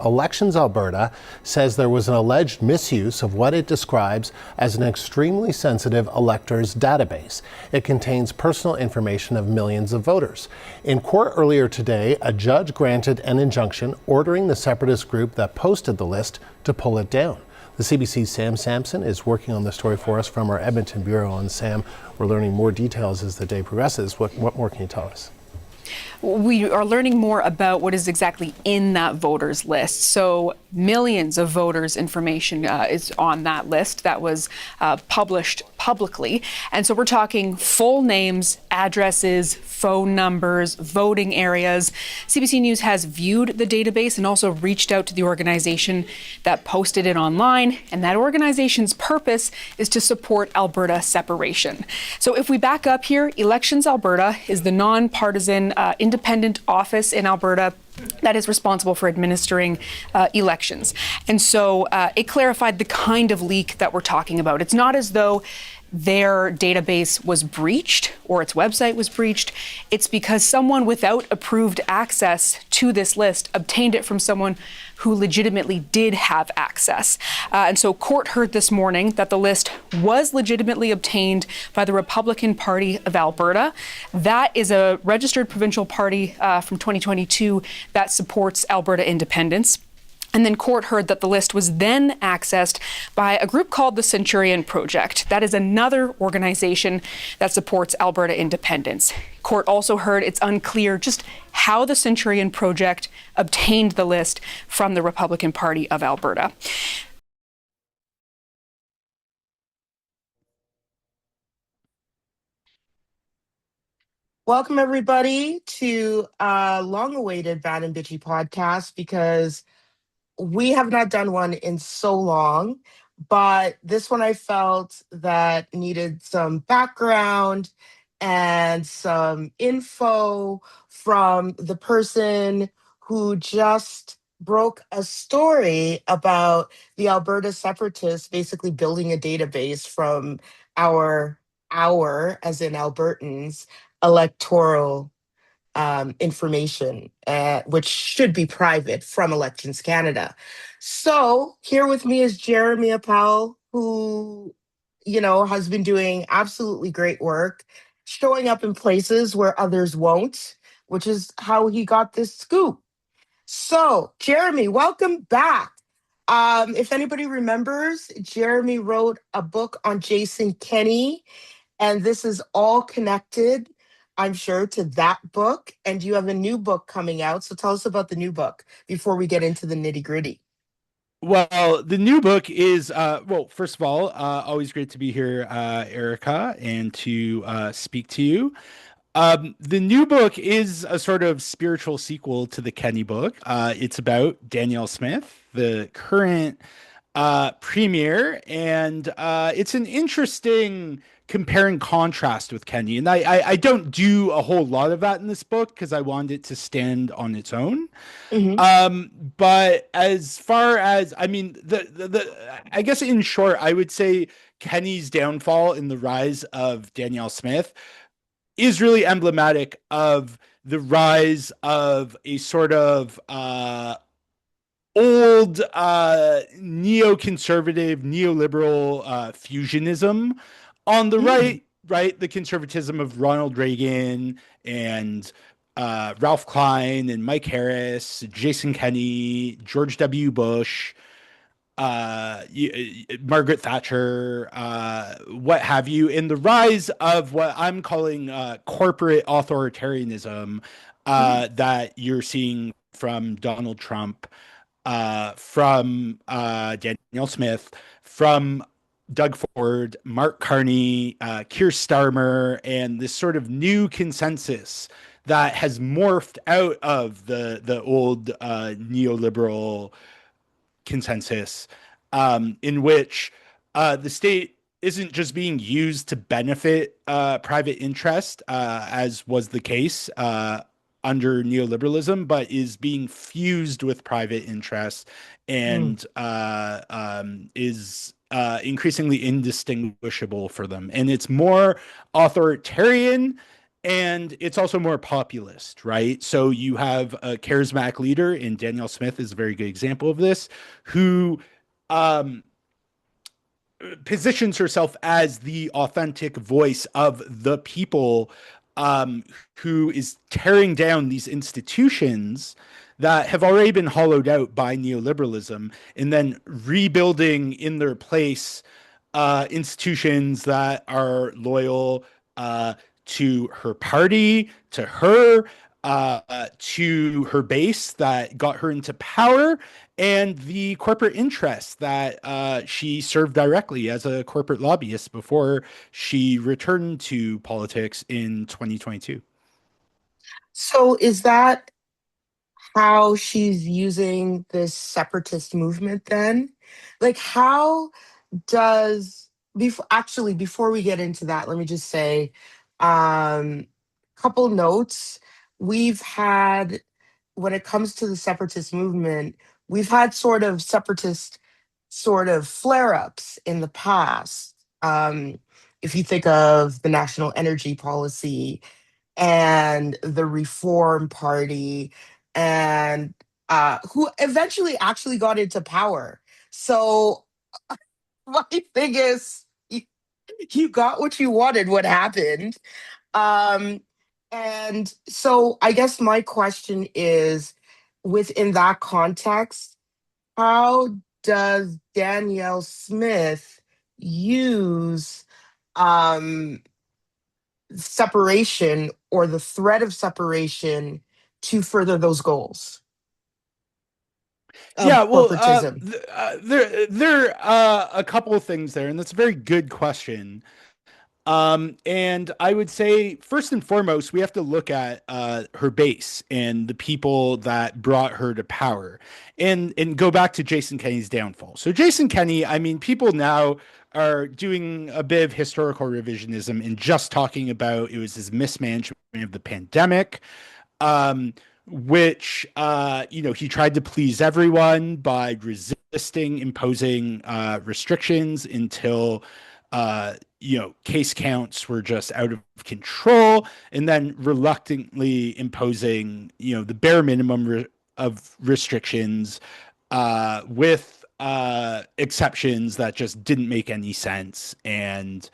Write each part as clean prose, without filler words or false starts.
Elections Alberta says there was an alleged misuse of what it describes as an extremely sensitive electors database. It contains personal information of millions of voters. In court earlier today, a judge granted an injunction ordering the separatist group that posted the list to pull it down. The CBC's Sam Sampson is working on the story for us from our Edmonton bureau. And Sam, we're learning more details as the day progresses. What more can you tell us? We are learning more about what is exactly in that voters list. So millions of voters' information is on that list that was published publicly. And so we're talking full names, addresses, phone numbers, voting areas. CBC News has viewed the database and also reached out to the organization that posted it online. And that organization's purpose is to support Alberta separation. So if we back up here, Elections Alberta is the nonpartisan independent office in Alberta that is responsible for administering elections. And so it clarified the kind of leak that we're talking about. It's not as though their database was breached or its website was breached. It's because someone without approved access to this list obtained it from someone who legitimately did have access. And so court heard this morning that the list was legitimately obtained by the Republican Party of Alberta. That is a registered provincial party from 2022 that supports Alberta independence. And then court heard that the list was then accessed by a group called the Centurion Project. That is another organization that supports Alberta independence. Court also heard it's unclear just how the Centurion Project obtained the list from the Republican Party of Alberta. Welcome, everybody, to a long-awaited Bad and Bitchy podcast, because we have not done one in so long, but this one I felt that needed some background and some info from the person who just broke a story about the Alberta separatists basically building a database from our, as in Albertans, electoral information, which should be private, from Elections Canada. So here with me is Jeremy Appel, who, has been doing absolutely great work, showing up in places where others won't, which is how he got this scoop. So, Jeremy, welcome back. If anybody remembers, Jeremy wrote a book on Jason Kenney, and this is all connected, I'm sure, to that book. And you have a new book coming out. So tell us about the new book before we get into the nitty gritty. Well, the new book is, first of all, always great to be here, Erica, and to speak to you. The new book is a sort of spiritual sequel to the Kenney book. It's about Danielle Smith, the current premier, and it's an interesting compare and contrast with Kenney. And I don't do a whole lot of that in this book because I wanted it to stand on its own. But as far as, I mean, I guess in short, I would say Kenney's downfall in the rise of Danielle Smith is really emblematic of the rise of a sort of old neoconservative, neoliberal fusionism on the right, the conservatism of Ronald Reagan and Ralph Klein and Mike Harris, Jason Kenney, George W. Bush, Margaret Thatcher, what have you, in the rise of what I'm calling corporate authoritarianism that you're seeing from Donald Trump, from Danielle Smith, from Doug Ford, Mark Carney, Keir Starmer, and this sort of new consensus that has morphed out of the old neoliberal consensus, in which the state isn't just being used to benefit private interest, as was the case under neoliberalism, but is being fused with private interest and is increasingly indistinguishable for them. And it's more authoritarian and it's also more populist, right? So you have a charismatic leader, and Danielle Smith is a very good example of this, who um, positions herself as the authentic voice of the people, um, who is tearing down these institutions that have already been hollowed out by neoliberalism and then rebuilding in their place institutions that are loyal to her party, to her base that got her into power, and the corporate interests that she served directly as a corporate lobbyist before she returned to politics in 2022. So is that how she's using this separatist movement then? Like, how does before we get into that, let me just say, um couple notes. We've had, when it comes to the separatist movement, we've had sort of separatist sort of flare-ups in the past. If you think of the national energy policy and the Reform Party, and who eventually actually got into power. So my thing is, you got what you wanted. What happened? Um, and so I guess my question is, within that context, how does Danielle Smith use um, separation or the threat of separation to further those goals of Yeah, well, corporatism? there a couple of things there, and that's a very good question. And I would say, first and foremost, we have to look at her base and the people that brought her to power, and go back to Jason Kenney's downfall. So Jason Kenney, I mean, people now are doing a bit of historical revisionism and just talking about it was his mismanagement of the pandemic, um, which he tried to please everyone by resisting imposing restrictions until case counts were just out of control, and then reluctantly imposing the bare minimum of restrictions with exceptions that just didn't make any sense and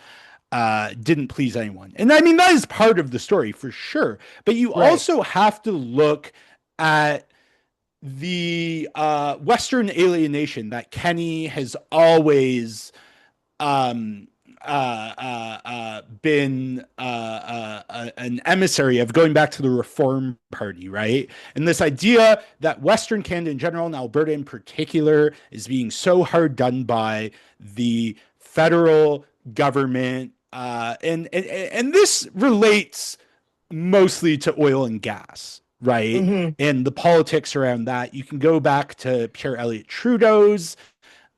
didn't please anyone. And I mean, that is part of the story for sure. But you Right. also have to look at the Western alienation that Kenny has always um, been an emissary of, going back to the Reform Party, right? And this idea that Western Canada in general, and Alberta in particular, is being so hard done by the federal government. And this relates mostly to oil and gas, right? Hmm. And the politics around that. You can go back to Pierre Elliott Trudeau's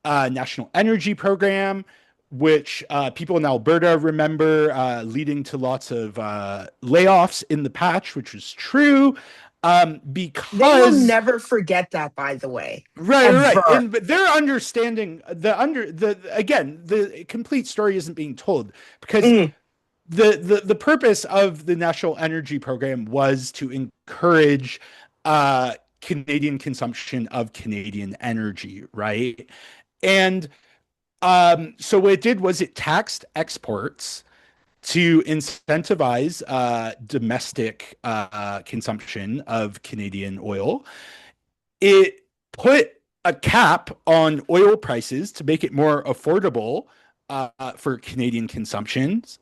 national energy program, which people in Alberta remember, leading to lots of layoffs in the patch, which was true, They will because never forget that, by the way, right, ever. and but their understanding the complete story isn't being told, because Mm, the purpose of the national energy program was to encourage Canadian consumption of Canadian energy, right? And so what it did was it taxed exports to incentivize domestic consumption of Canadian oil. It put a cap on oil prices to make it more affordable for Canadian consumptions.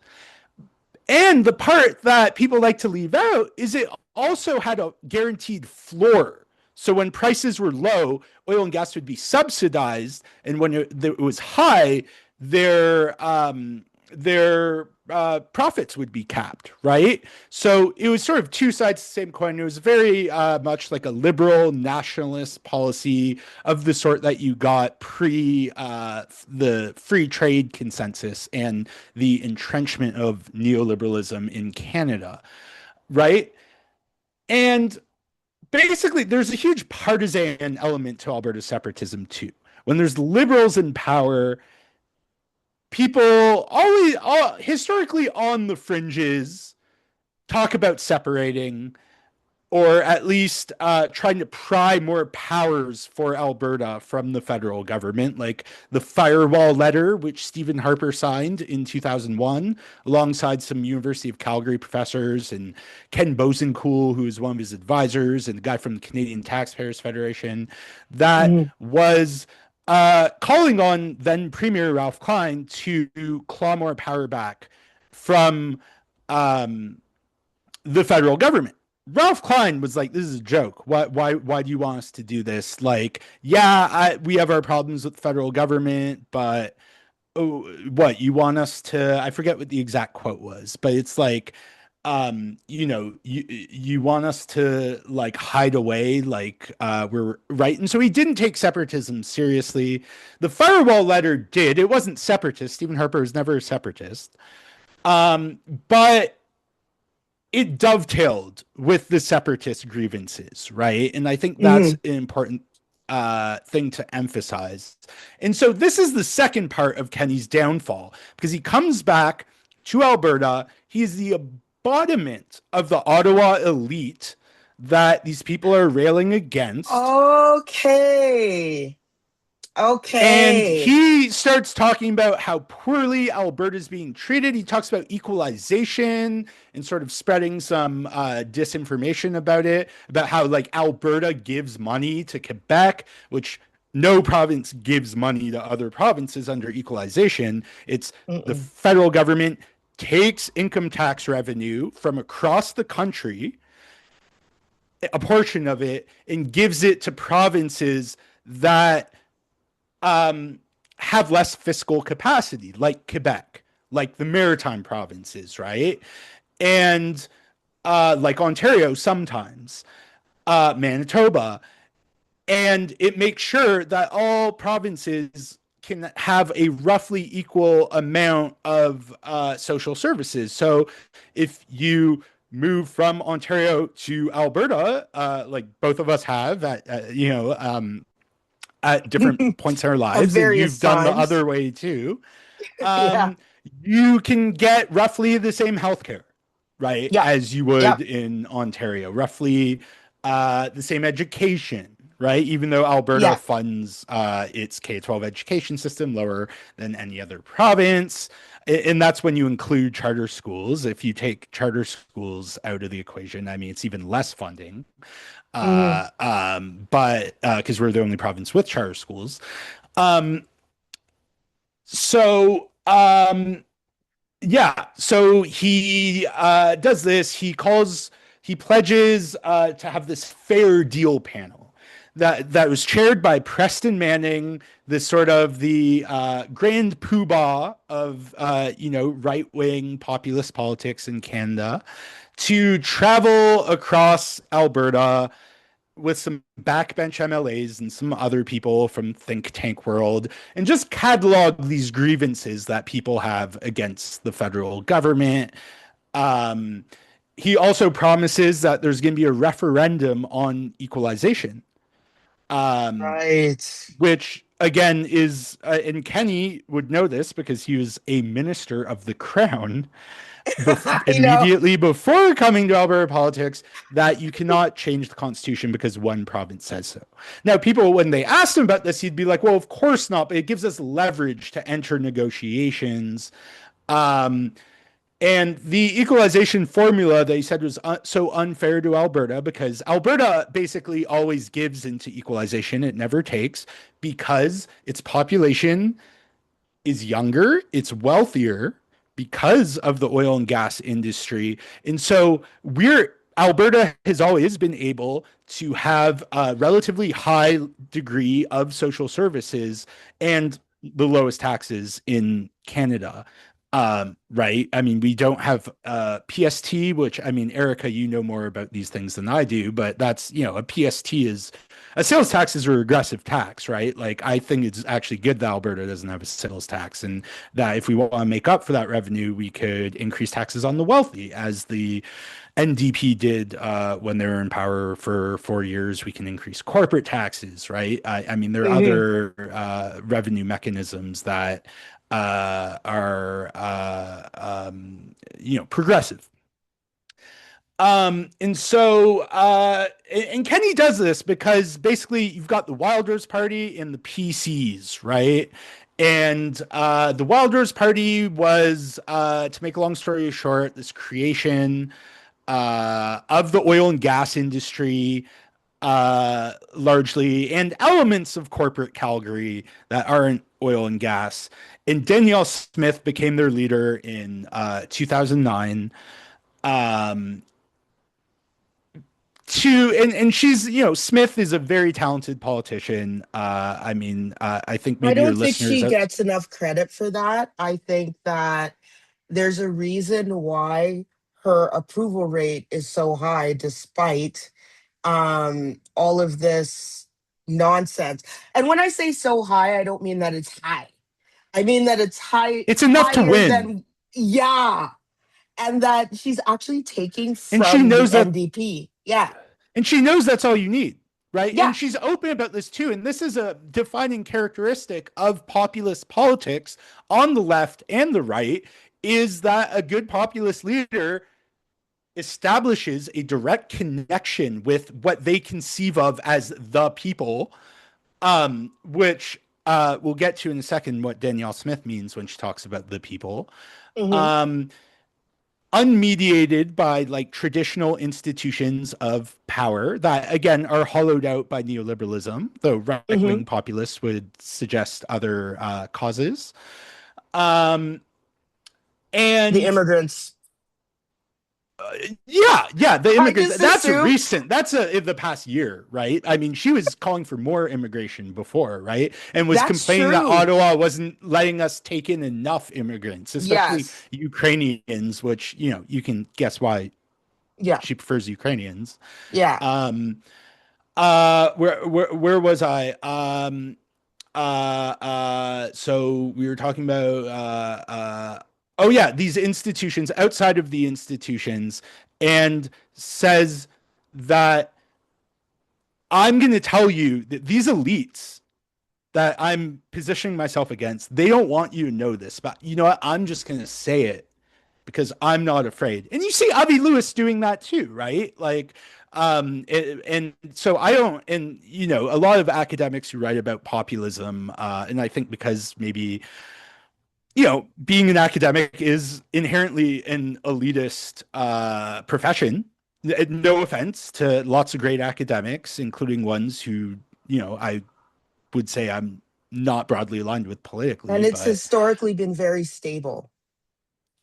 And the part that people like to leave out is it also had a guaranteed floor. So when prices were low, oil and gas would be subsidized, and when it was high, their profits would be capped, right? So it was sort of two sides of the same coin. It was very much like a liberal nationalist policy of the sort that you got pre the free trade consensus and the entrenchment of neoliberalism in Canada, right? And basically, there's a huge partisan element to Alberta separatism too. When there's liberals in power, people always historically on the fringes talk about separating, or at least trying to pry more powers for Alberta from the federal government, like the firewall letter, which Stephen Harper signed in 2001, alongside some University of Calgary professors and Ken Bosencool, who was one of his advisors, and the guy from the Canadian Taxpayers Federation, that Mhm. was calling on then Premier Ralph Klein to claw more power back from um, the federal government. Ralph Klein was like, "This is a joke. Why do you want us to do this? Like, yeah, we have our problems with the federal government, but oh, what you want us to?" I forget what the exact quote was, but it's like, you want us to like hide away, like we're right. And so he didn't take separatism seriously. The firewall letter did. It wasn't separatist. Stephen Harper was never a separatist. But it dovetailed with the separatist grievances, right? And I think that's Mhm. an important thing to emphasize. And so this is the second part of Kenny's downfall because he comes back to Alberta. He's the embodiment of the Ottawa elite that these people are railing against. Okay. And Okay. he starts talking about how poorly Alberta is being treated. He talks about equalization and sort of spreading some disinformation about it, about how like Alberta gives money to Quebec, which no province gives money to other provinces under equalization. It's the Mm-mm. federal government takes income tax revenue from across the country, a portion of it, and gives it to provinces that um, have less fiscal capacity, like Quebec, like the maritime provinces, right? And like Ontario sometimes, Manitoba. And it makes sure that all provinces can have a roughly equal amount of social services. So if you move from Ontario to Alberta, like both of us have at different points in our At lives, and various you've done the times. other way too, Yeah. um, you can get roughly the same healthcare, right, Yep. as you would Yep. in Ontario, roughly the same education. Right, even though Alberta Yeah. funds its K-12 education system lower than any other province, and that's when you include charter schools. If you take charter schools out of the equation, I mean, it's even less funding, Hmm. but because we're the only province with charter schools. Um, so so he does this. He pledges to have this fair deal panel that was chaired by Preston Manning, this sort of the grand poobah of right wing populist politics in Canada, to travel across Alberta with some backbench MLAs and some other people from think tank world and just catalog these grievances that people have against the federal government. Um, he also promises that there's going to be a referendum on equalization, um, Right. which again is, and Kenny would know this because he was a minister of the crown I know. immediately before coming to Alberta politics, that you cannot change the constitution because one province says so. Now, people, when they asked him about this, he'd be like, well, of course not, but it gives us leverage to enter negotiations. Um, and the equalization formula they said was so unfair to Alberta because Alberta basically always gives into equalization. It never takes because its population is younger, it's wealthier because of the oil and gas industry. And so we're Alberta has always been able to have a relatively high degree of social services and the lowest taxes in Canada. Right. I mean, we don't have PST, which I mean, Erica, you know more about these things than I do, but that's, a PST is a sales tax is a regressive tax, right? Like, I think it's actually good that Alberta doesn't have a sales tax, and that if we want to make up for that revenue, we could increase taxes on the wealthy, as the NDP did when they were in power for 4 years. We can increase corporate taxes, right? I mean, there are Hmm. other revenue mechanisms that are, progressive. And so, and Kenny does this because basically you've got the Wild Rose Party and the PCs, right? And the Wild Rose Party was, to make a long story short, this creation of the oil and gas industry, largely, and elements of corporate Calgary that aren't oil and gas. And Danielle Smith became their leader in 2009. Um, and she's, Smith is a very talented politician. I think I maybe your don't think listeners she gets enough credit for that. I think that there's a reason why her approval rate is so high despite all of this nonsense. And when I say so high, I don't mean that it's high. I mean that it's it's enough to higher win. than, yeah, and that she's actually taking And she from the knows that, NDP. Yeah. and she knows that's all you need, right? Yeah. And she's open about this too. And this is a defining characteristic of populist politics on the left and the right, is that a good populist leader establishes a direct connection with what they conceive of as the people, which we'll get to in a second what Danielle Smith means when she talks about the people. Mhm. Um, Unmediated by like traditional institutions of power that again are hollowed out by neoliberalism, though right-wing Mhm. populists would suggest other causes. Um, The and immigrants. yeah, the I immigrants. just That's a assume. recent. That's in the past year, right? I mean, she was calling for more immigration before, right? And was That's complaining that true. Ottawa wasn't letting us take in enough immigrants, especially Yes. Ukrainians. Which you can guess why Yeah. she prefers Ukrainians. Yeah. Um, where was I? So we were talking about oh yeah, these institutions outside of the institutions, and says that I'm going to tell you that these elites that I'm positioning myself against, they don't want you to know this, but you know what? I'm just going to say it because I'm not afraid. And you see Avi Lewis doing that too, right? Like, and so I don't, and a lot of academics who write about populism, and I think because maybe, being an academic is inherently an elitist profession. No offense to lots of great academics, including ones who, I would say I'm not broadly aligned with politically, And it's but historically been very stable.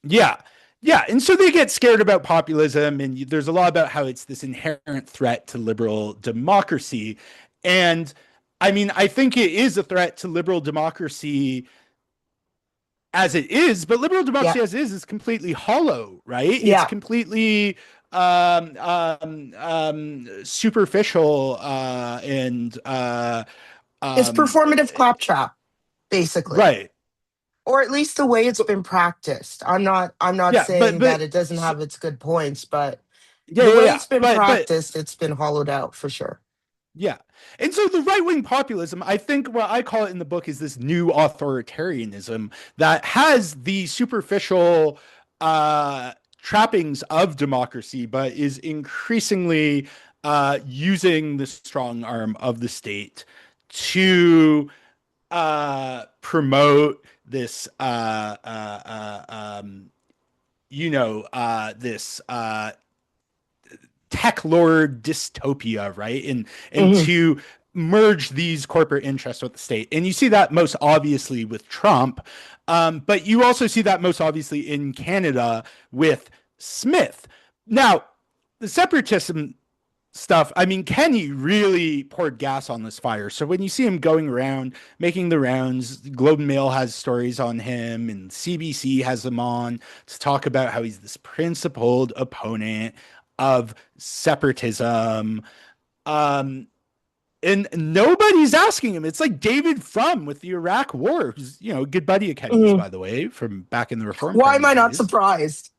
yeah. Yeah. And so they get scared about populism. And there's a lot about how it's this inherent threat to liberal democracy. And I mean, I think it is a threat to liberal democracy as it is, but liberal Yeah. democracy as it is completely hollow, right? It's Yeah. completely superficial and It's um, performative claptrap, basically. right. Or at least the way it's been practiced. I'm not Yeah, saying that it doesn't so, have its good points, but yeah, the yeah, way yeah. it's been But practiced, it's been hollowed out for sure. yeah. And so the right wing populism, I think what I call it in the book is this new authoritarianism that has the superficial trappings of democracy, but is increasingly using the strong arm of the state to promote this, this tech lord dystopia, right? And Mhm. to merge these corporate interests with the state. And you see that most obviously with Trump, but you also see that most obviously in Canada with Smith. Now, the separatism stuff, I mean, Kenny really poured gas on this fire. So when you see him going around making the rounds, Globe and Mail has stories on him and CBC has him on to talk about how he's this principled opponent of separatism. Um, and nobody's asking him. It's like David Frum with the Iraq War, who's, a good buddy of Kenny's, Mhm. by the way, from back in the Reform Why am Party I not days. surprised?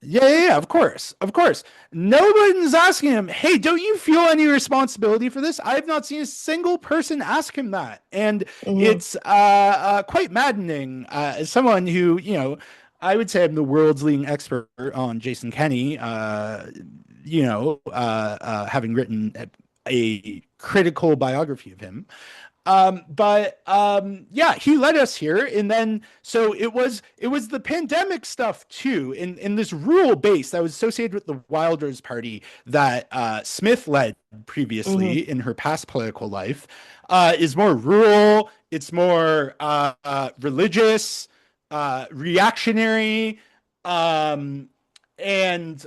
Yeah, of course, of course. No one's asking him, hey, don't you feel any responsibility for this? I have not seen a single person ask him that. And Mhm. it's quite maddening as someone who, I would say I'm the world's leading expert on Jason Kenney, having written a critical biography of him. Yeah, he led us here, and then so it was the pandemic stuff too, in this rural base that was associated with the Wilders Party that Smith led Hmm. previously in her past political life, is more rural. It's more religious, reactionary, um, and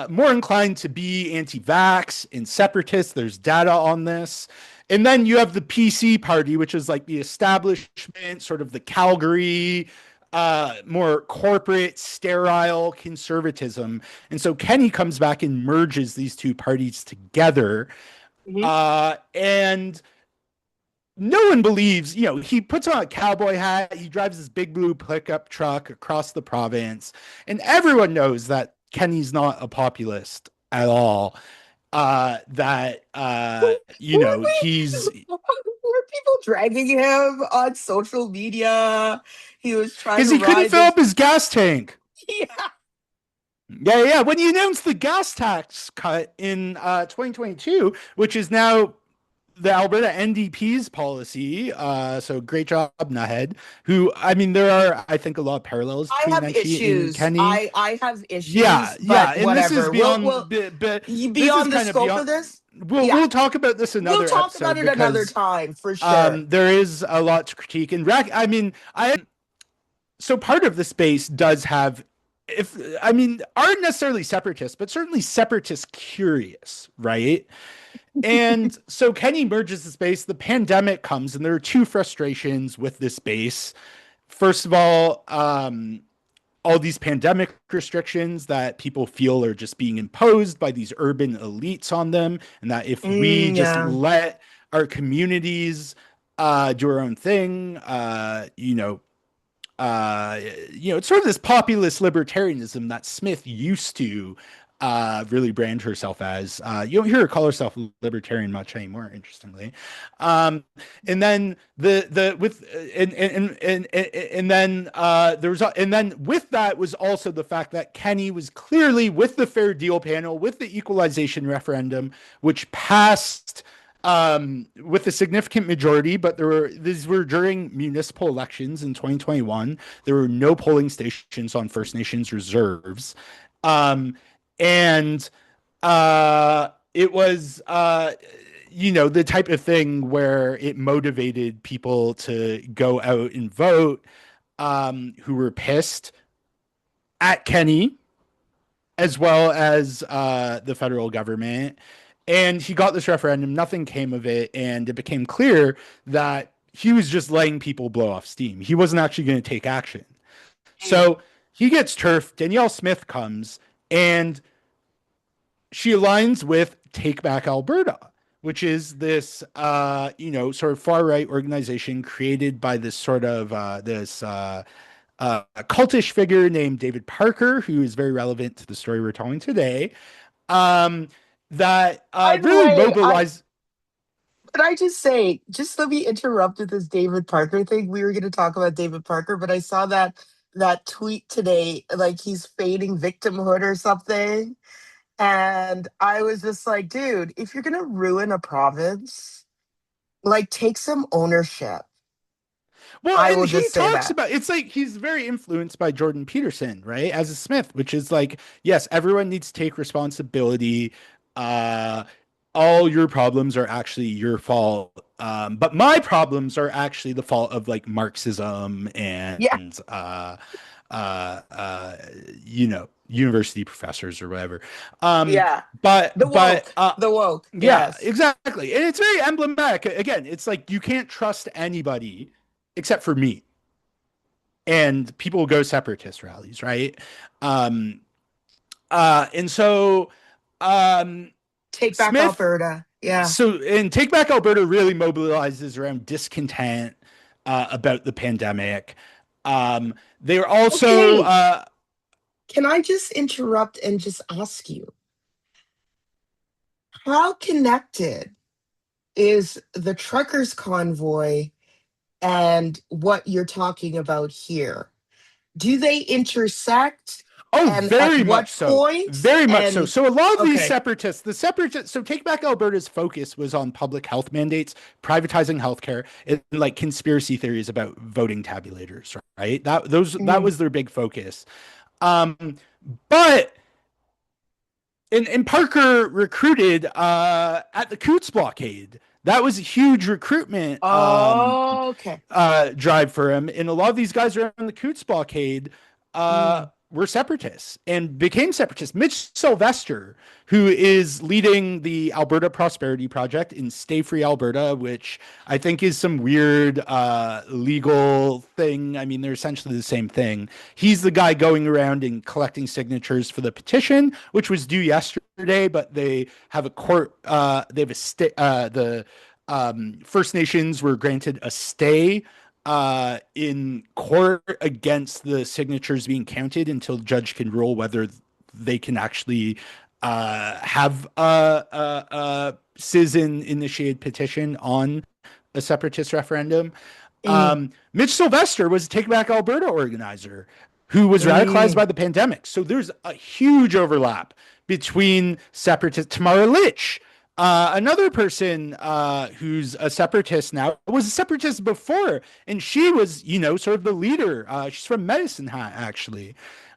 more inclined to be anti-vax and separatist. There's data on this. And then you have the PC party, which is like the establishment, sort of the Calgary, more corporate, sterile conservatism. And so Kenny comes back and merges these two parties together. Hmm. And no one believes, he puts on a cowboy hat, he drives this big blue pickup truck across the province, and everyone knows that Kenny's not a populist at all. That he's Were people dragging him on social media? He was trying because to he couldn't ride fill this. up his gas tank. Yeah. Yeah, yeah. When he announced the gas tax cut in 2022, which is now the Alberta NDP's policy. So great job, Nahead. Who, I mean, there are, I think, a lot of parallels I between have Nenshi and issues. Kenny. I have Yeah, issues, but yeah. And this is whatever. We'll beyond, but this is beyond the kind of scope beyond. of this. We'll Yeah, talk about this we'll another talk about episode it another because time for sure. there is a lot to critique. And I mean, so part of the space does have, if I mean, aren't necessarily separatists, but certainly separatist curious, right? And so Kenny merges the space. The pandemic comes, and there are two frustrations with this space. First of all these pandemic restrictions that people feel are just being imposed by these urban elites on them, and that if we just Yeah. let our communities do our own thing, it's sort of this populist libertarianism that Smith used to really brand herself as. You don't hear her call herself libertarian much anymore, interestingly. Um, and then the with and then there was and then with that was also the fact that Kenny was clearly with the Fair Deal panel, with the equalization referendum, which passed with a significant majority, but these were during municipal elections in 2021. There were no polling stations on First Nations reserves. Um, and it was the type of thing where it motivated people to go out and vote, who were pissed at Kenny as well as the federal government. And he got this referendum, nothing came of it, and it became clear that he was just letting people blow off steam. He wasn't actually going to take action. So he gets turfed. Danielle Smith comes, and she aligns with Take Back Alberta, which is this, sort of far right organization created by this sort of a cultish figure named David Parker, who is very relevant to the story we're telling today. Um, that By the really way, mobilized. can I just say, just let me interrupt with this David Parker thing. We were going to talk about David Parker, but I saw that tweet today, like he's feigning victimhood or something. And I was just like, dude, if you're gonna ruin a province, like take some ownership. Well, I and will he just say talks that. about it's like he's very influenced by Jordan Peterson, right? As a Smith, which is like, yes, everyone needs to take responsibility. Uh, all your problems are actually your fault. But my problems are actually the fault of like Marxism Yeah, and uh, uh, university professors or whatever. Um, yeah. but The but woke. The woke. yeah, Yes. exactly. And it's very emblematic. Again, it's like you can't trust anybody except for me. And people go separatist rallies, right? Um, and so um, Take back Smith, Alberta. Yeah. and Take Back Alberta really mobilizes around discontent about the pandemic. They are also, Okay. Can I just interrupt and just ask you, how connected is the truckers convoy and what you're talking about here? Do they intersect? Oh, and at very what much so. point? Very much so. And So a lot of these okay. separatists, so Take Back Alberta's focus was on public health mandates, privatizing healthcare, and like conspiracy theories about voting tabulators, right? That Mm. was their big focus. Um, but and Parker recruited at the Coots blockade. That was a huge recruitment Okay. drive for him. And a lot of these guys around the Coots blockade Mm. were separatists and became separatists. Mitch Sylvester, who is leading the Alberta Prosperity Project in Stay Free Alberta, which I think is some weird legal thing. I mean, they're essentially the same thing. He's the guy going around and collecting signatures for the petition, which was due yesterday, but they have a court, they have the First Nations were granted a stay in court against the signatures being counted until the judge can rule whether they can actually have a citizen initiated petition on a separatist referendum. Mm. Mitch Sylvester was a Take Back Alberta organizer who was radicalized Mm. by the pandemic. So there's a huge overlap between separatists. Tamara Lich, another person who's a separatist now, was a separatist before, and she was, sort of the leader. She's from Medicine Hat, actually,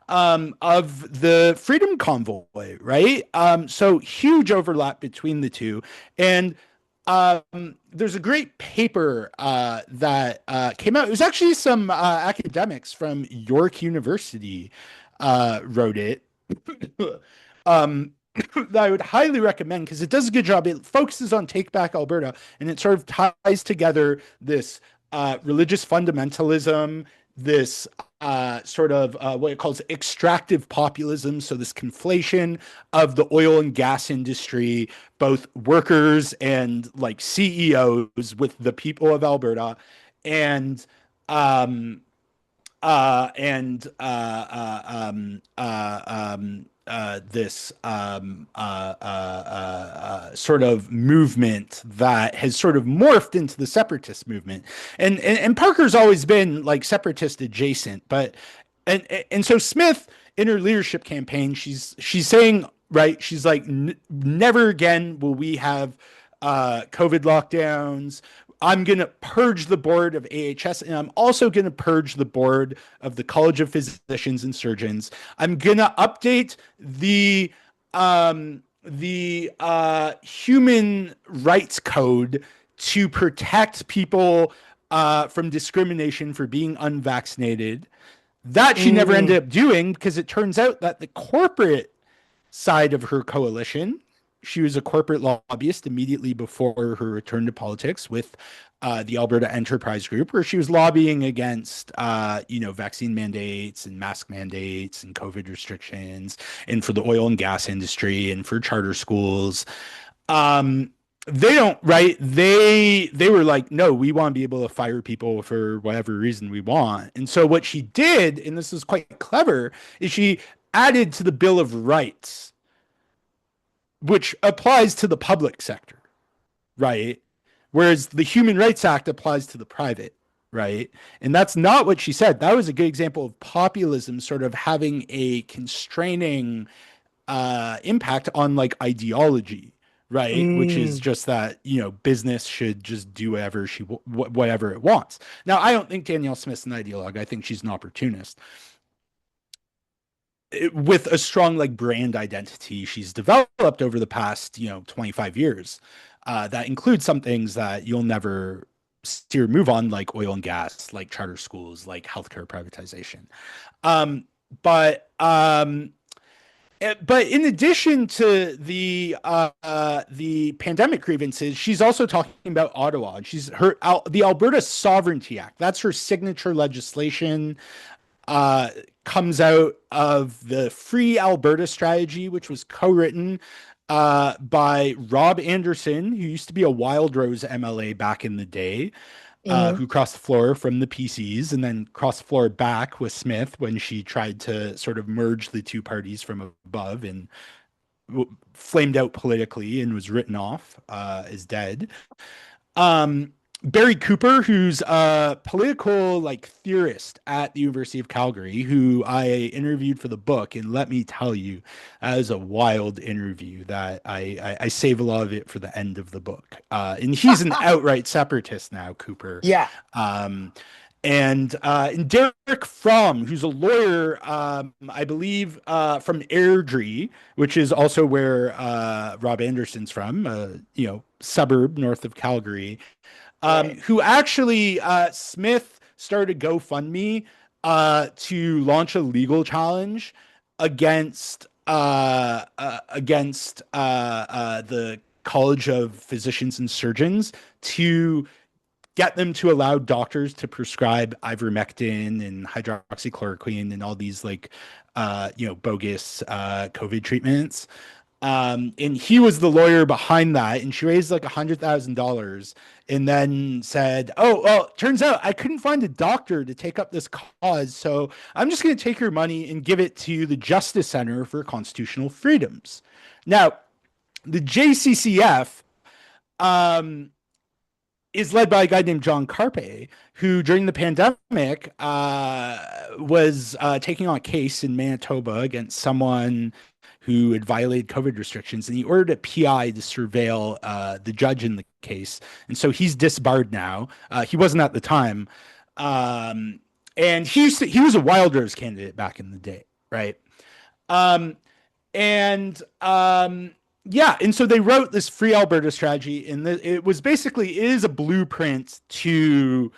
of the Freedom Convoy, right? So huge overlap between the two. And there's a great paper that came out. It was actually some academics from York University wrote it. um, that I would highly recommend because it does a good job. It focuses on Take Back Alberta, and it sort of ties together this religious fundamentalism, this sort of what it calls extractive populism. So this conflation of the oil and gas industry, both workers and like CEOs, with the people of Alberta, and um, this sort of movement that has sort of morphed into the separatist movement. And Parker's always been like separatist adjacent, but and so Smith in her leadership campaign, she's saying, right, she's like, never again will we have COVID lockdowns. I'm going to purge the board of AHS, and I'm also going to purge the board of the College of Physicians and Surgeons. I'm going to update the human rights code to protect people from discrimination for being unvaccinated. That she never Mm. ended up doing because it turns out that the corporate side of her coalition. She was a corporate lobbyist immediately before her return to politics with the Alberta Enterprise Group, where she was lobbying against, vaccine mandates and mask mandates and COVID restrictions, and for the oil and gas industry and for charter schools. Um, they don't, right? They were like, no, we want to be able to fire people for whatever reason we want. And so what she did, and this is quite clever, is she added to the Bill of Rights, which applies to the public sector, right? Whereas the Human Rights Act applies to the private, right? And that's not what she said. That was a good example of populism sort of having a constraining impact on like ideology, right? Which is Mm. just that, business should just do whatever it wants. Now, I don't think Danielle Smith's an ideologue. I think she's an opportunist with a strong like brand identity she's developed over the past 25 years that includes some things that you'll never see her move on, like oil and gas, like charter schools, like healthcare privatization. um but um but in addition to the pandemic grievances, she's also talking about Ottawa. And the Alberta Sovereignty Act. That's her signature legislation. uh, Comes out of the Free Alberta strategy, which was co-written by Rob Anderson, who used to be a Wild Rose MLA back in the day, Mm. who crossed the floor from the PCs and then crossed the floor back with Smith when she tried to sort of merge the two parties from above and flamed out politically and was written off as dead. Um, Barry Cooper, who's a political like theorist at the University of Calgary, who I interviewed for the book, and let me tell you, that was a wild interview. That I save a lot of it for the end of the book. And he's an outright separatist now, Cooper. Yeah. Um, and Derek Fromm, who's a lawyer, I believe, from Airdrie, which is also where Rob Anderson's from, suburb north of Calgary, Right. who actually Smith started a GoFundMe to launch a legal challenge against the College of Physicians and Surgeons to get them to allow doctors to prescribe ivermectin and hydroxychloroquine and all these bogus COVID treatments. And he was the lawyer behind that, and she raised like $100,000, and then said, "Oh, well, turns out I couldn't find a doctor to take up this cause, so I'm just going to take your money and give it to the Justice Center for Constitutional Freedoms." Now, the JCCF um, is led by a guy named John Carpe, who during the pandemic was taking on a case in Manitoba against someone who had violated COVID restrictions, and he ordered a PI to surveil the judge in the case. And so he's disbarred now. He wasn't at the time. And he was a Wild Rose candidate back in the day, right? Um, and so they wrote this Free Alberta strategy, and it was basically is a blueprint to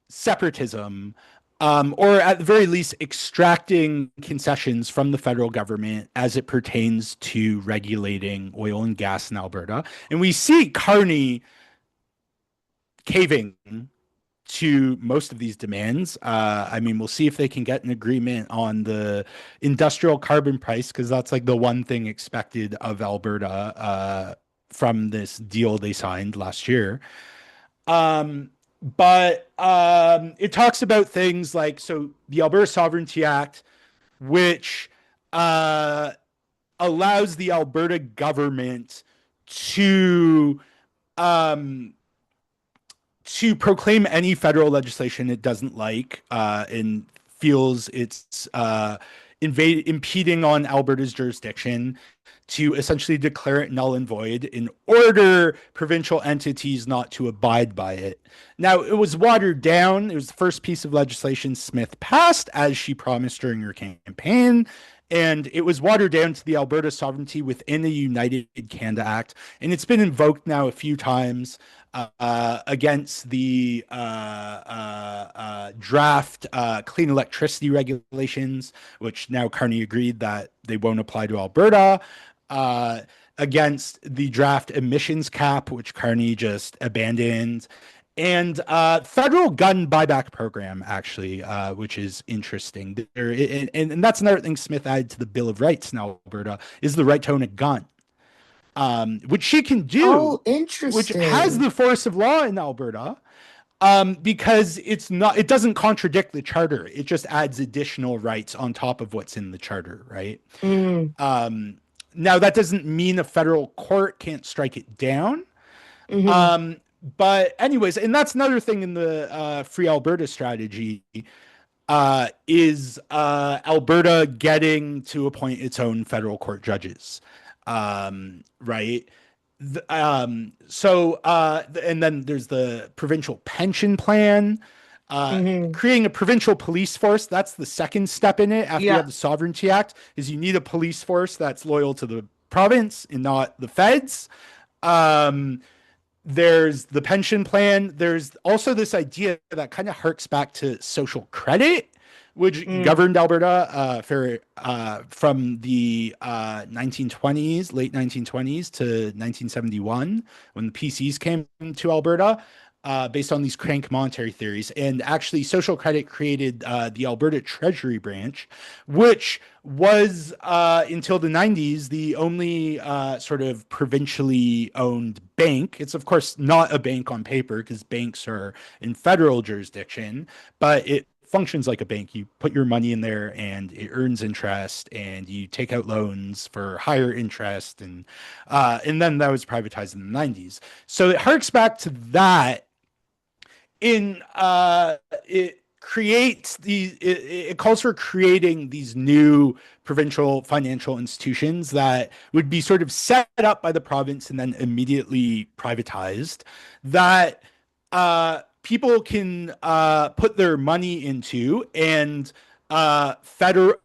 separatism, or at the very least, extracting concessions from the federal government as it pertains to regulating oil and gas in Alberta. And we see Carney caving to most of these demands. I mean, we'll see if they can get an agreement on the industrial carbon price, because that's like the one thing expected of Alberta from this deal they signed last year. But it talks about things like, so the Alberta Sovereignty Act, which allows the Alberta government to um, proclaim any federal legislation it doesn't like and feels it's impeding on Alberta's jurisdiction, to essentially declare it null and void in order provincial entities not to abide by it. Now, it was watered down. It was the first piece of legislation Smith passed, as she promised during her campaign. And it was watered down to the Alberta Sovereignty within the United Canada Act. And it's been invoked now a few times against the draft clean electricity regulations, which now Carney agreed that they won't apply to Alberta, against the draft emissions cap, which Carney just abandoned, and federal gun buyback program, actually, which is interesting. And that's another thing Smith added to the Bill of Rights in Alberta, is the right to own a gun, which she can do, Oh, which has interesting. the force of law in Alberta, because it doesn't contradict the charter. It just adds additional rights on top of what's in the charter, right? Mm, Now, that doesn't mean a federal court can't strike it down. hmm. But anyways, and that's another thing in the Free Alberta strategy, is Alberta getting to appoint its own federal court judges, right? And then there's the provincial pension plan, Hmm. creating a provincial police force. That's the second step in it after you have Yeah. the Sovereignty Act, is you need a police force that's loyal to the province and not the feds. Um, there's the pension plan. There's also this idea that kind of harks back to social credit, which Mm, governed Alberta from the 1920s, late 1920s to 1971, when the PCs came to Alberta, based on these crank monetary theories. And actually, social credit created the Alberta Treasury Branch, which was, until the 90s, the only sort of provincially owned bank. It's, of course, not a bank on paper, because banks are in federal jurisdiction, but it functions like a bank. You put your money in there and it earns interest, and you take out loans for higher interest, and then that was privatized in the 90s. So it harks back to that, in it creates it calls for creating these new provincial financial institutions that would be sort of set up by the province and then immediately privatized, that people can put their money into, and federal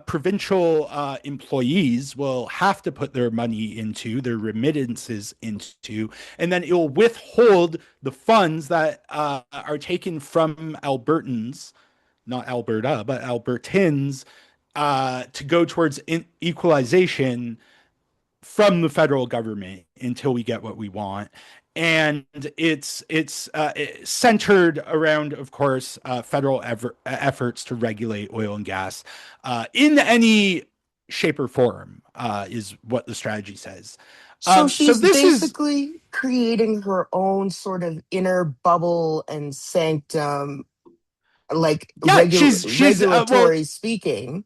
provincial employees will have to put their money into, their remittances into, and then it will withhold the funds that are taken from Albertans, not Alberta, but Albertans, to go towards equalization from the federal government until we get what we want. And it's centered around, of course, federal efforts to regulate oil and gas in any shape or form, is what the strategy says. So So she's this is, basically creating her own sort of inner bubble and sanctum, like yeah, she's well, regulatory speaking.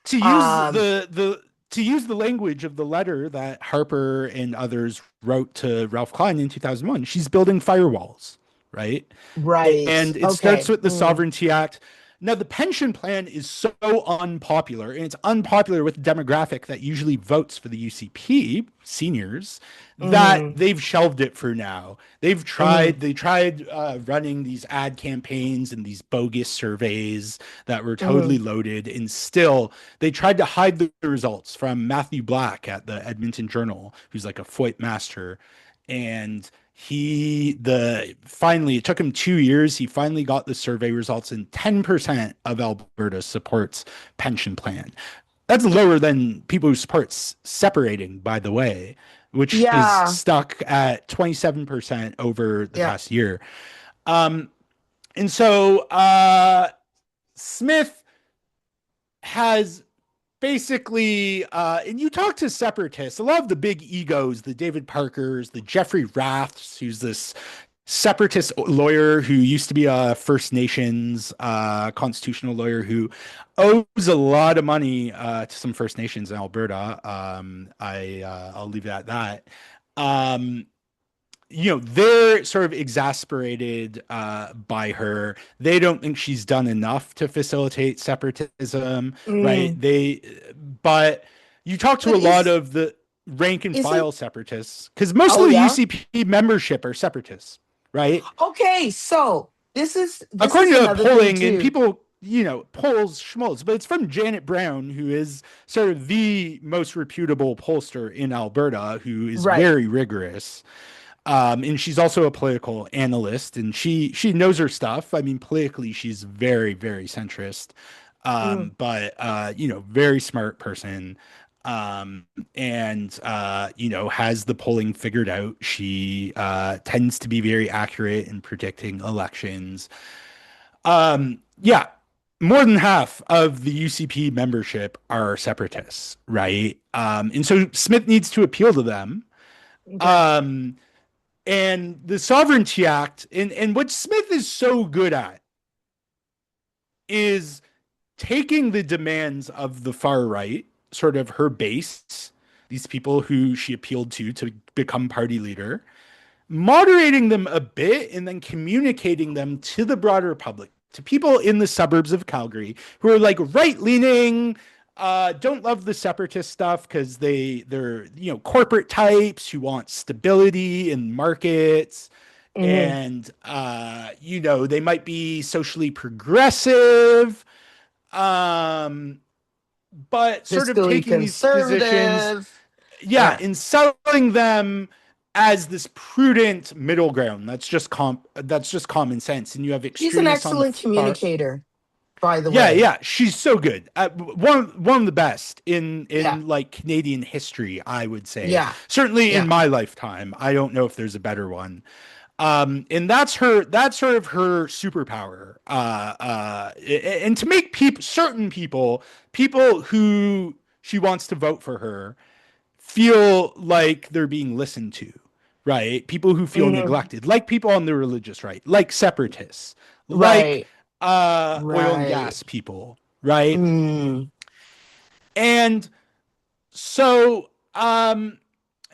to use Um, to use the language of the letter that Harper and others wrote to Ralph Klein in 2001, she's building firewalls, right? right. And it starts Okay. with the Sovereignty Act. Now, the pension plan is so unpopular, and it's unpopular with the demographic that usually votes for the UCP, seniors, that Mm-hmm. they've shelved it for now. Mm-hmm. They tried running these ad campaigns and these bogus surveys that were Mm-hmm. totally loaded, and still they tried to hide the results from Matthew Black at the Edmonton Journal, who's like a Foyt master. And finally, it took him 2 years. He finally got the survey results, and 10% of Alberta supports pension plan. That's lower than people who support separating, by the way, which is Yeah. stuck at 27% over the Yeah. past year. And so Smith has basically, and you talk to separatists, a lot of the big egos, the David Parkers, the Jeffrey Raths, who's this separatist lawyer who used to be a First Nations constitutional lawyer who owes a lot of money to some First Nations in Alberta. I'll leave it at that. Um, they're sort of exasperated by her. They don't think she's done enough to facilitate separatism, right? Mm. But you talk to But a lot of the rank and isn't, file separatists, because most oh of the yeah. UCP membership are separatists, right? Okay, so this is According to another thing polling, and too. people, polls schmaltz, but it's from Janet Brown, who is sort of the most reputable pollster in Alberta, who is Right. very rigorous. And she's also a political analyst, and she knows her stuff. I mean, politically, she's very, very centrist, Mm. but very smart person, and has the polling figured out. She tends to be very accurate in predicting elections. Yeah, more than half of the UCP membership are separatists, right? And so Smith needs to appeal to them. Okay. Um, and the Sovereignty Act, and what Smith is so good at is taking the demands of the far right, sort of her base, these people who she appealed to become party leader, moderating them a bit, and then communicating them to the broader public, to people in the suburbs of Calgary who are like right leaning, don't love the separatist stuff because they're corporate types who want stability in markets, Mm-hmm. and they might be socially progressive, um but sort of Fiscally taking these positions, conservative. yeah, Yeah. in selling them as this prudent middle ground. That's just common sense. And you have She's an extremists on the excellent far. communicator, by the Yeah, way. yeah, she's so good. One of the best in Yeah. like Canadian history, I would say. Yeah. Certainly in Yeah. my lifetime. I don't know if there's a better one. And that's sort of her superpower. And to make certain people who she wants to vote for her, feel like they're being listened to, right? People who feel Mm-hmm. neglected, like people on the religious right, like separatists, like Right. oil and Right. gas people, right? Mm. And so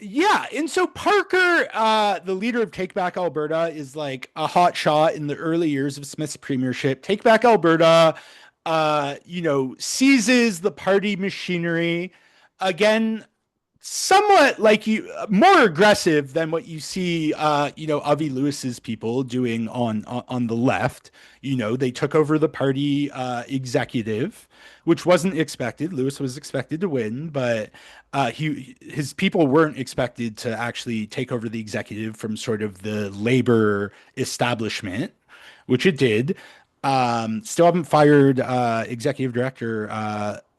Yeah, and so Parker, the leader of Take Back Alberta, is like a hot shot in the early years of Smith's premiership. Take Back Alberta, seizes the party machinery. Again, somewhat like you, more aggressive than what you see Avi Lewis's people doing on the left. They took over the party executive, which wasn't expected. Lewis was expected to win, but his people weren't expected to actually take over the executive from sort of the labor establishment, which it did. Still haven't fired executive director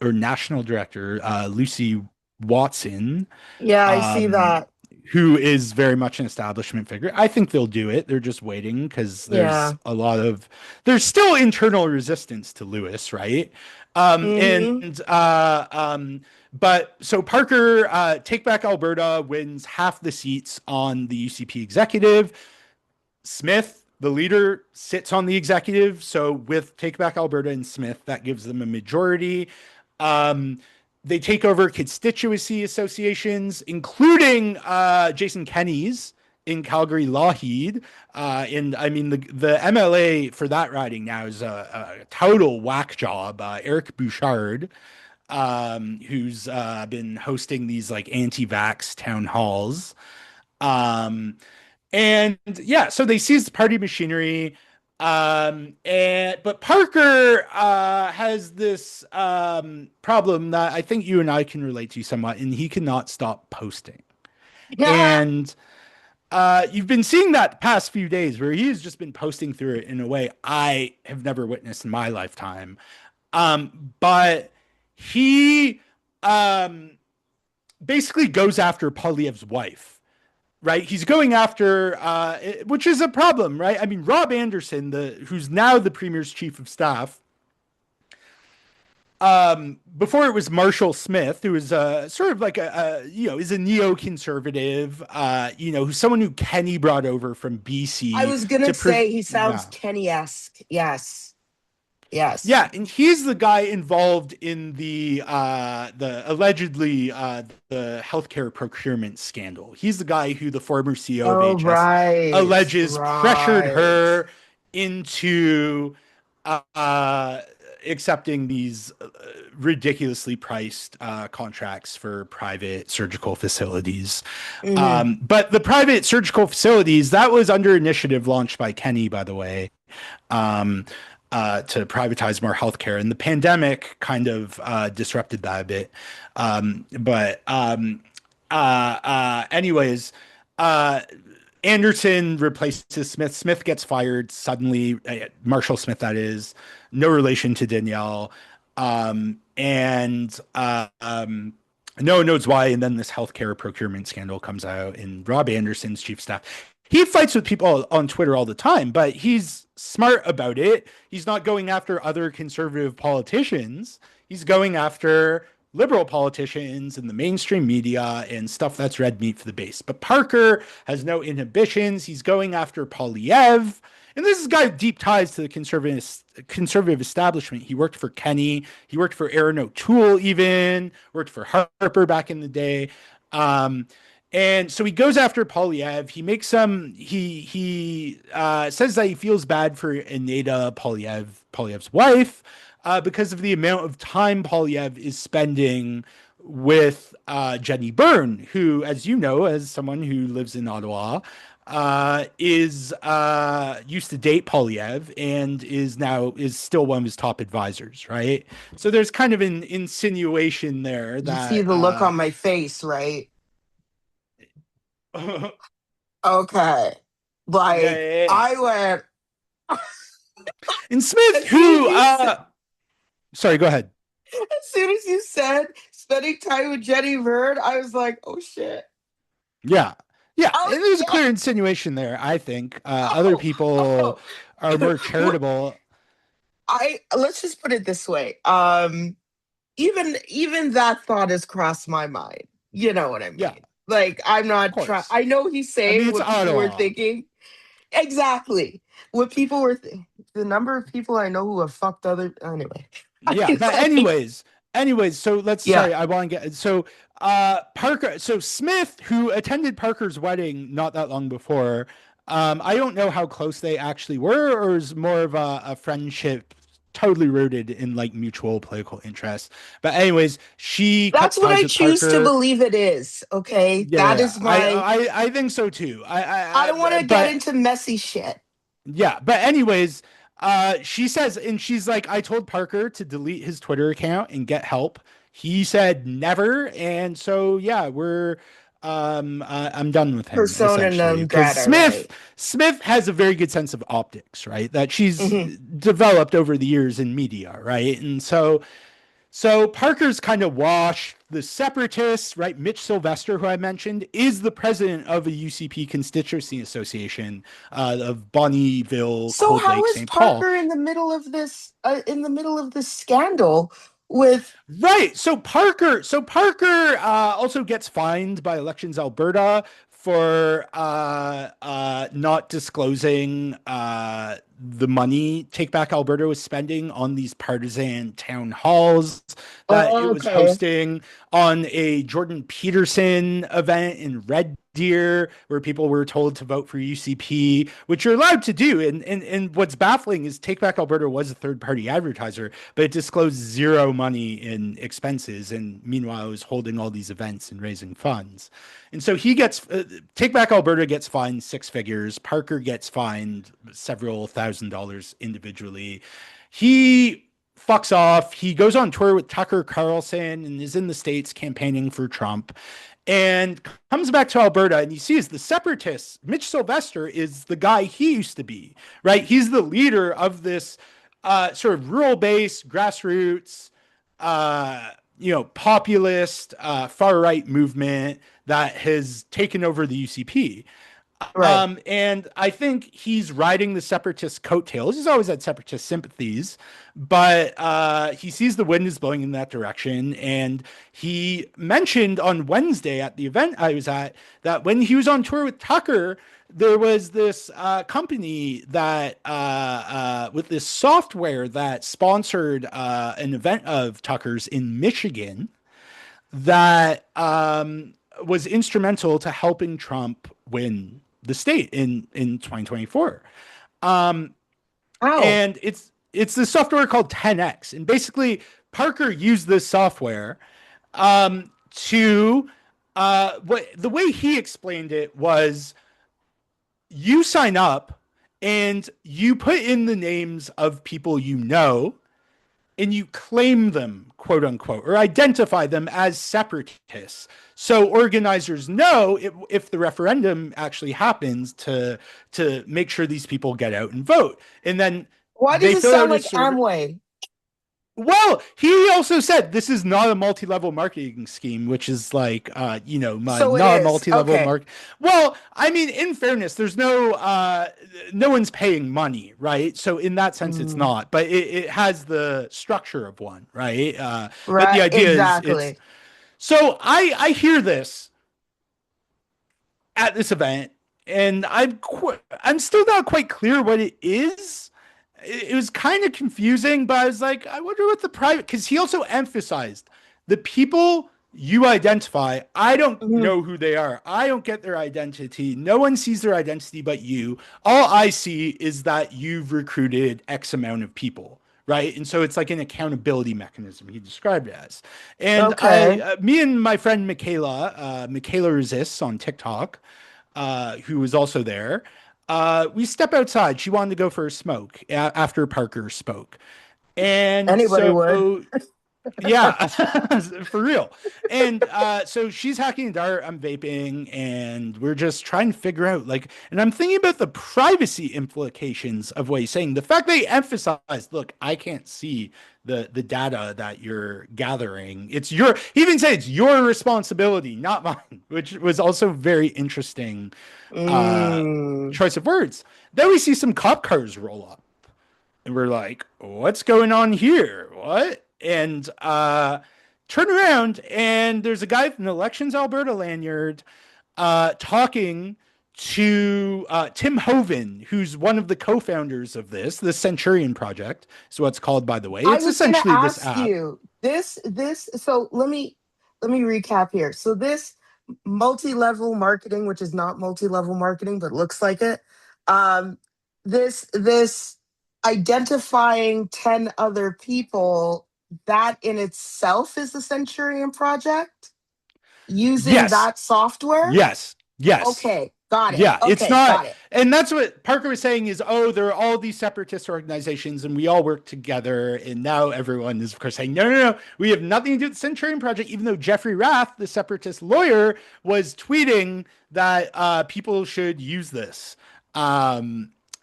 or national director Lucy Watson, Yeah, I see um, that. who is very much an establishment figure. I think they'll do it. They're just waiting because Yeah. there's still internal resistance to Lewis, right? And Mm-hmm. but so Parker, Take Back Alberta wins half the seats on the UCP executive. Smith, the leader, sits on the executive. So with Take Back Alberta and Smith, that gives them a majority. Um, they take over constituency associations, including Jason Kenney's in Calgary Lougheed. And I mean, the MLA for that riding now is a total whack job. Eric Bouchard, who's been hosting these like anti-vax town halls. Um, and yeah, so they seized the party machinery. But Parker has this problem that I think you and I can relate to somewhat, and he cannot stop posting. Yeah. And you've been seeing that the past few days where he has just been posting through it in a way I have never witnessed in my lifetime. But he basically goes after Poilievre's wife, right? He's going after, which is a problem, right? I mean, Rob Anderson, who's now the premier's chief of staff, before it was Marshall Smith, who is sort of like is a neoconservative, who's someone who Kenny brought over from I BC was gonna to, say he sounds yeah. Kenny-esque. Yes. Yes. Yeah, and he's the guy involved in the allegedly the healthcare procurement scandal. He's the guy who the former CEO of Oh, HS right. alleges pressured Right. her into uh, accepting these ridiculously priced contracts for private surgical facilities. Mm-hmm. But the private surgical facilities, that was under initiative launched by Kenny, by the way, um, to privatize more healthcare. And the pandemic kind of disrupted that a bit. Anyways, uh, Anderson replaces Smith. Smith gets fired suddenly. Marshall Smith, that is, no relation to Danielle. And no one knows why. And then this healthcare procurement scandal comes out, and Rob Anderson's chief staff. He fights with people on Twitter all the time, but he's smart about it. He's not going after other conservative politicians. He's going after liberal politicians and the mainstream media and stuff that's red meat for the base. But Parker has no inhibitions. He's going after Poilievre. And this is a guy with deep ties to the conservative establishment. He worked for Kenny. He worked for Aaron O'Toole, even worked for Harper back in the day. And so he goes after Poilievre. He makes some. He says that he feels bad for Aneta Poilievre's wife, because of the amount of time Poilievre is spending with Jenny Byrne, who, as you know, as someone who lives in Ottawa, is used to date Poilievre and is still one of his top advisors, right? So there's kind of an insinuation there You see that the look on my face, right? Okay. yeah, Like, yeah, yeah. I went, And Smith, as soon as who, you said, sorry, go ahead. as soon as you said spending time with Jenny Bird, I was like, oh shit. Yeah. Yeah. Oh There's a yeah. clear insinuation there, I think. Other Oh, people oh. are more What charitable. I let's just put it this way. Even that thought has crossed my mind. You know what I Yeah, mean? Like, I'm of not trying. course. I know he's I mean, saying it's what people were Ottawa. thinking. Exactly. What people were the number of people I know who have fucked other anyway. I Yeah. mean, But like, anyways, so Yeah. sorry, I want to get, Parker, so Smith, who attended Parker's wedding not that long before, I don't know how close they actually were, or is more of a friendship totally rooted in like mutual political interests. But anyways, she cuts That's what ties I with choose to Parker. believe it is. Okay. That Yeah, is my, I think so too. I don't want to get But into messy shit. yeah, but anyways, she says, and she's like, I told Parker to delete his Twitter account and get help. He said never, and so yeah, I'm done with him Persona essentially non because grata, right? Smith has a very good sense of optics, right? That she's Hmm. developed over the years in media, right? And so Parker's kind of washed. The separatists, right? Mitch Sylvester, who I mentioned, is the president of a UCP constituency association of Bonnyville, So Cold how Lake, is St. Paul. Parker in the middle of this? In the middle of this scandal with? Right. So Parker also gets fined by Elections Alberta for not disclosing the money Take Back Alberta was spending on these partisan town halls that it Oh, was okay. hosting, on a Jordan Peterson event in Red Deer where people were told to vote for UCP, which you're allowed to do. And what's baffling is Take Back Alberta was a third party advertiser, but it disclosed zero money in expenses. And meanwhile, it was holding all these events and raising funds. And so he gets Take Back Alberta gets fined six figures. Parker gets fined several $1,000s individually. He fucks off. He goes on tour with Tucker Carlson and is in the States campaigning for Trump and comes back to Alberta, and you see is the separatists. Mitch Sylvester is the guy he used to be, right? He's the leader of this sort of rural-based, grassroots, populist, far-right movement that has taken over the UCP. Right. And I think he's riding the separatist coattails. He's always had separatist sympathies, but he sees the wind is blowing in that direction. And he mentioned on Wednesday at the event I was at that when he was on tour with Tucker, there was this company that with this software that sponsored an event of Tucker's in Michigan that was instrumental to helping Trump win the state in 2024. Oh. And it's this software called 10X. And basically, Parker used this software to what the way he explained it was you sign up and you put in the names of people you know and you claim them, quote unquote, or identify them as separatists. So organizers know if the referendum actually happens to make sure these people get out and vote. And then Why does they it fill sound out a like survey. Amway? Well, he also said this is not a multi-level marketing scheme, which is like, So it not a is. multi-level Okay. mark. Well, I mean, in fairness, there's no one's paying money, right? So in that sense, it's Mm. not, but it has the structure of one, right? But the Right. idea is it's, Exactly. so I hear this at this event and I'm still not quite clear what it is. It was kind of confusing, but I was like, I wonder what the private, because he also emphasized the people you identify, I don't Mhm. know who they are. I don't get their identity. No one sees their identity but you. All I see is that you've recruited X amount of people. Right. And so it's like an accountability mechanism he described it as. And Okay. me and my friend Michaela Resists on TikTok, who was also there, we step outside. She wanted to go for a smoke after Parker spoke. And Anybody so, would. yeah, for real. And so she's hacking a dart, I'm vaping, and we're just trying to figure out, like, and I'm thinking about the privacy implications of what he's saying. The fact they emphasize, look, I can't see the data that you're gathering. He even said it's your responsibility, not mine, which was also very interesting uh, Mm. choice of words. Then we see some cop cars roll up, and we're like, what's going on here? What? And turn around, and there's a guy from the Elections Alberta lanyard talking to Tim Hoven, who's one of the co-founders of the Centurion Project. So what's called, by the way. I It's was going to essentially this ask app. you this. So let me recap here. So this multi-level marketing, which is not multi-level marketing but looks like it. Um, this identifying 10 other people, that in itself is the Centurion Project using Yes, that software. yes, yes. Okay, got it. Yeah, it's Okay, not. got it. And that's what Parker was saying is, oh, there are all these separatist organizations and we all work together. And now everyone is, of course, saying, no, no, no, we have nothing to do with the Centurion Project, even though Jeffrey Rath, the separatist lawyer, was tweeting that people should use this.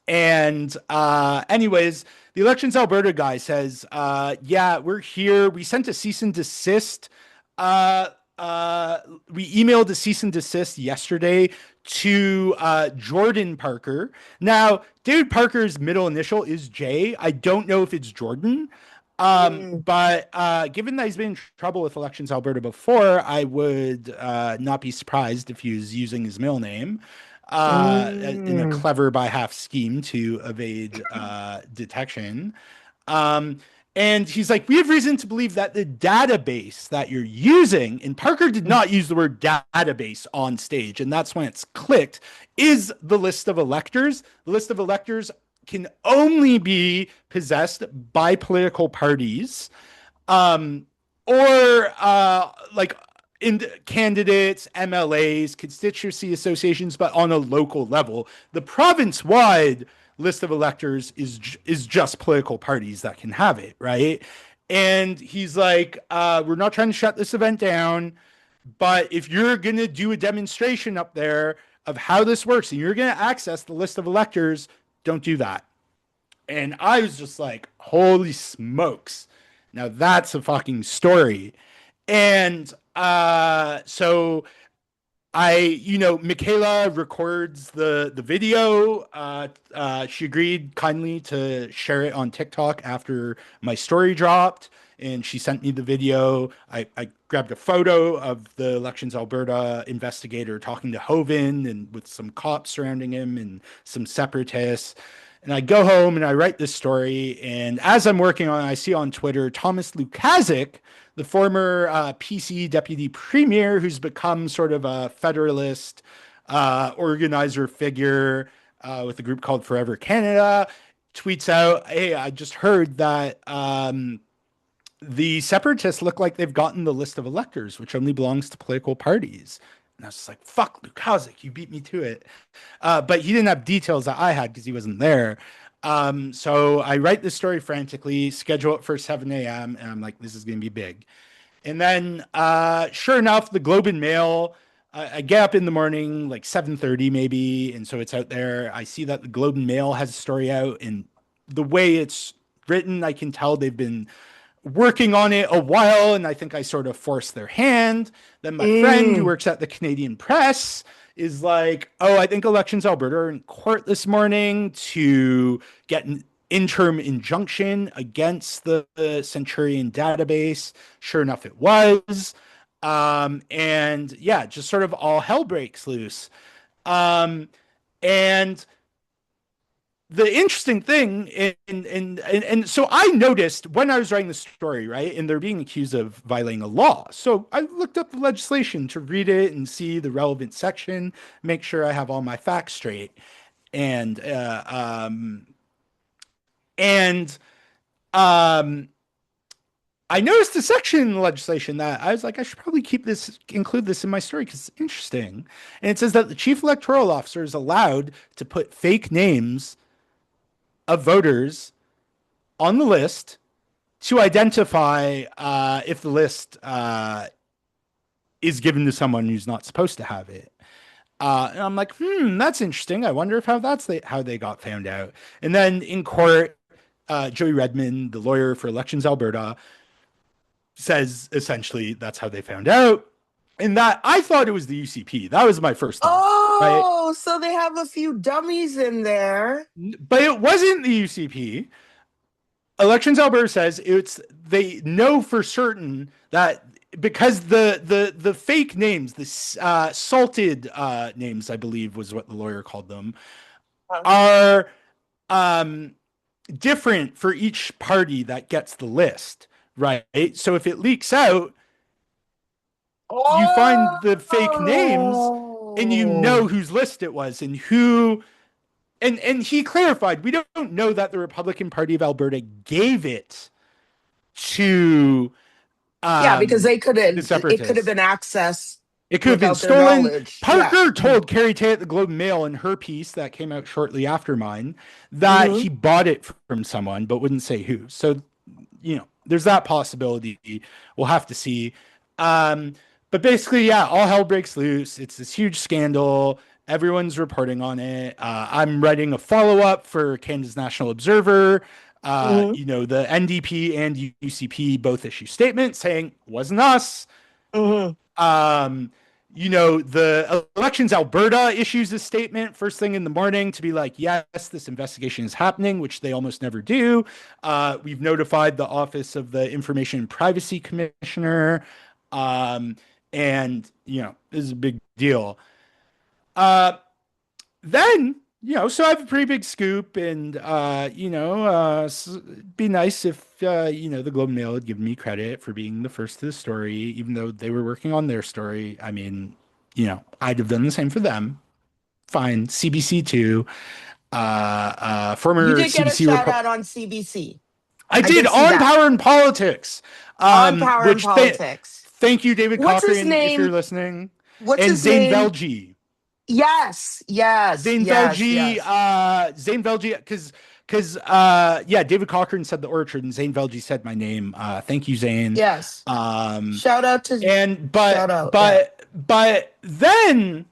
Anyways, the Elections Alberta guy says, yeah, we're here. We sent a cease and desist. Uh, we emailed a cease and desist yesterday to Jordan Parker. Now, David Parker's middle initial is J. I don't know if it's Jordan. Mm, But given that he's been in trouble with Elections Alberta before, I would not be surprised if he was using his middle name in a mm, clever by half scheme to evade detection. Um, and he's like, we have reason to believe that the database that you're using, and Parker did not use the word database on stage, and that's when it's clicked, is the list of electors. The list of electors can only be possessed by political parties, um, or like in candidates, MLAs, constituency associations, but on a local level. The province-wide list of electors is just political parties that can have it, right? And he's like, we're not trying to shut this event down, but if you're going to do a demonstration up there of how this works and you're going to access the list of electors, don't do that. And I was just like, holy smokes. Now that's a fucking story. And so Michaela records the video. She agreed kindly to share it on TikTok after my story dropped, and she sent me the video. I grabbed a photo of the Elections Alberta investigator talking to Hoven and with some cops surrounding him and some separatists. And I go home and I write this story. And as I'm working on it, I see on Twitter Thomas Lukazik, the former PC deputy premier, who's become sort of a federalist organizer figure with a group called Forever Canada, tweets out, hey, I just heard that the separatists look like they've gotten the list of electors, which only belongs to political parties. And I was just like, fuck, Lukazik, you beat me to it. But he didn't have details that I had because he wasn't there. So I write this story frantically, schedule it for 7 a.m., and I'm like, this is going to be big. And then, sure enough, the Globe and Mail, I get up in the morning, like 7:30 maybe, and so it's out there. I see that the Globe and Mail has a story out, and the way it's written, I can tell they've been working on it a while, and I think I sort of forced their hand. Then my friend who mm. works at the Canadian Press is like, oh, I think Elections Alberta are in court this morning to get an interim injunction against the Centurion database. Sure enough, it was. And yeah, just sort of all hell breaks loose. Um, and the interesting thing, and so I noticed when I was writing the story, right, and they're being accused of violating a law. So I looked up the legislation to read it and see the relevant section, make sure I have all my facts straight, and and um, I noticed a section in the legislation that I was like, I should probably include this in my story because it's interesting. And it says that the chief electoral officer is allowed to put fake names of voters on the list to identify if the list is given to someone who's not supposed to have it. And I'm like, that's interesting. I wonder if how they got found out. And then in court, Joey Redmond, the lawyer for Elections Alberta, says essentially that's how they found out. And that I thought it was the UCP. That was my first thought, right? Oh, so they have a few dummies in there. But it wasn't the UCP. Elections Alberta says they know for certain that because the fake names, the salted names, I believe was what the lawyer called them, Uh, are um, different for each party that gets the list, right? So if it leaks out, you find the fake names and you know Oh, whose list it was and who. And he clarified, we don't know that the Republican Party of Alberta gave it to yeah, because they the couldn't. It could have separatists. been accessed It could have been without their stolen. knowledge. Yeah. Parker told Carrie Tay at the Globe and Mail in her piece that came out shortly after mine that Mm-hmm. he bought it from someone, but wouldn't say who. So, there's that possibility. We'll have to see. Um, but basically, yeah, all hell breaks loose. It's this huge scandal. Everyone's reporting on it. I'm writing a follow up for Canada's National Observer. Mm-hmm. The NDP and UCP both issue statements saying wasn't us. Mm-hmm. Um, the Elections Alberta issues a statement first thing in the morning to be like, yes, this investigation is happening, which they almost never do. We've notified the Office of the Information and Privacy Commissioner. And, this is a big deal. Uh, then, so I have a pretty big scoop, and be nice if the Globe and Mail had given me credit for being the first to the story, even though they were working on their story. I mean, I'd have done the same for them. Fine, CBC too. You Former did get a CBC shout report. out on CBC. I I did did see on that Power and Politics. on Power and Which Politics. thank you, David What's his Cochran, if you're name? listening, What's and his Zane name? Velji. Yes, yes, yes, yes. Zane Velji, yeah, David Cochran said the orchard and Zane Velji said my name. Thank you, Zane. Yes. Um, Shout out to and shout but out. Yeah. but then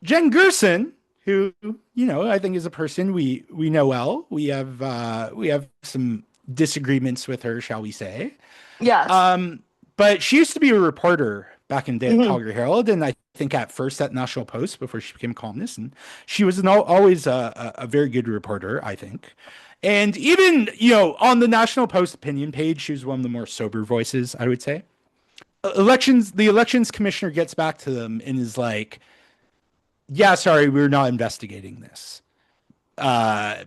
Jen Gerson, who I think is a person we know well. We have some disagreements with her, shall we say? Yes. But she used to be a reporter back in the day at Hmm. Calgary Herald, and I think at first at National Post before she became a columnist. And she was always a very good reporter, I think. And even, on the National Post opinion page, she was one of the more sober voices, I would say. The elections commissioner gets back to them and is like, yeah, sorry, we're not investigating this.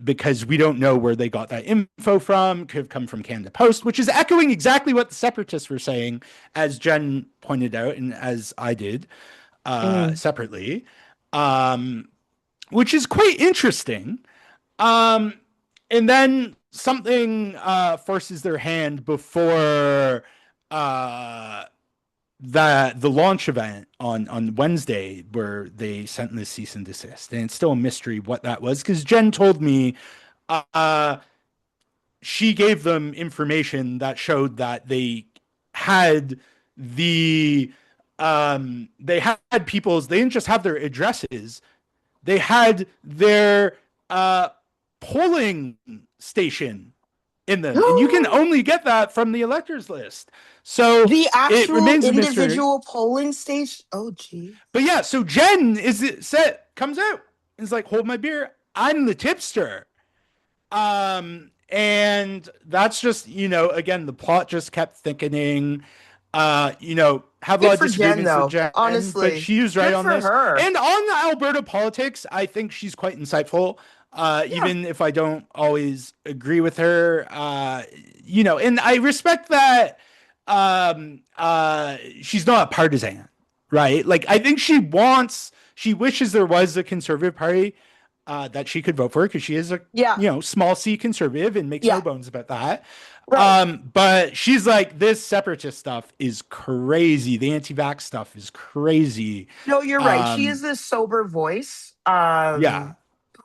Because we don't know where they got that info from. Could have come from Canada Post, which is echoing exactly what the separatists were saying, as Jen pointed out and as I did Mm. separately, which is quite interesting. Um, and then something forces their hand before the launch event on Wednesday where they sent this cease and desist, and it's still a mystery what that was because Jen told me she gave them information that showed that they had they had people's, they didn't just have their addresses, they had their polling station in them, and you can only get that from the electors list. So The it actual remains a mystery. individual polling station. Oh, gee. But yeah, so Jen comes out and is like, hold my beer. I'm the tipster. And that's just, again, the plot just kept thickening. Have a Good lot of for Jen, disagreements with though. Jen, but Honestly, she was right good on for this. her. And on Alberta politics, I think she's quite insightful. Yeah. Even if I don't always agree with her, and I respect that she's not partisan, right? Like I think she wishes there was a conservative party that she could vote for because she is a Yeah. small c conservative and makes no Yeah. bones about that. Right. But she's like, this separatist stuff is crazy. The anti-vax stuff is crazy. No, you're right. She is Um, this sober voice. yeah.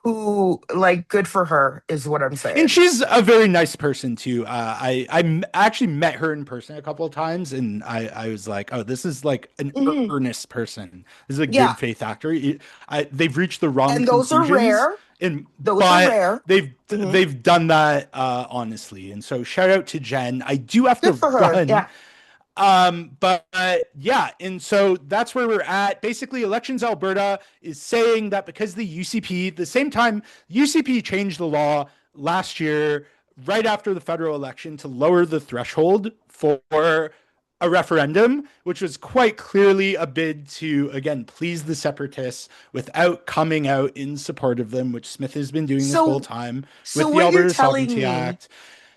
Who like good for her is what I'm And saying. she's a very nice person too. Actually met her in person a couple of times, and I was like, oh, this is like an Mhm. earnest person. This is a Yeah. good faith actor. They've reached the wrong And those are conclusions, rare. and Those are but rare. they've Mhm. they've done that honestly. And so shout out to Jen. I do have to Good for her. run. Yeah. But yeah, and so that's where we're at. Basically, Elections Alberta is saying that because the UCP, the same time UCP changed the law last year, right after the federal election, to lower the threshold for a referendum, which was quite clearly a bid to, again, please the separatists without coming out in support of them, which Smith has been doing this whole So, time so with the what you're Alberta telling Sovereignty me Act.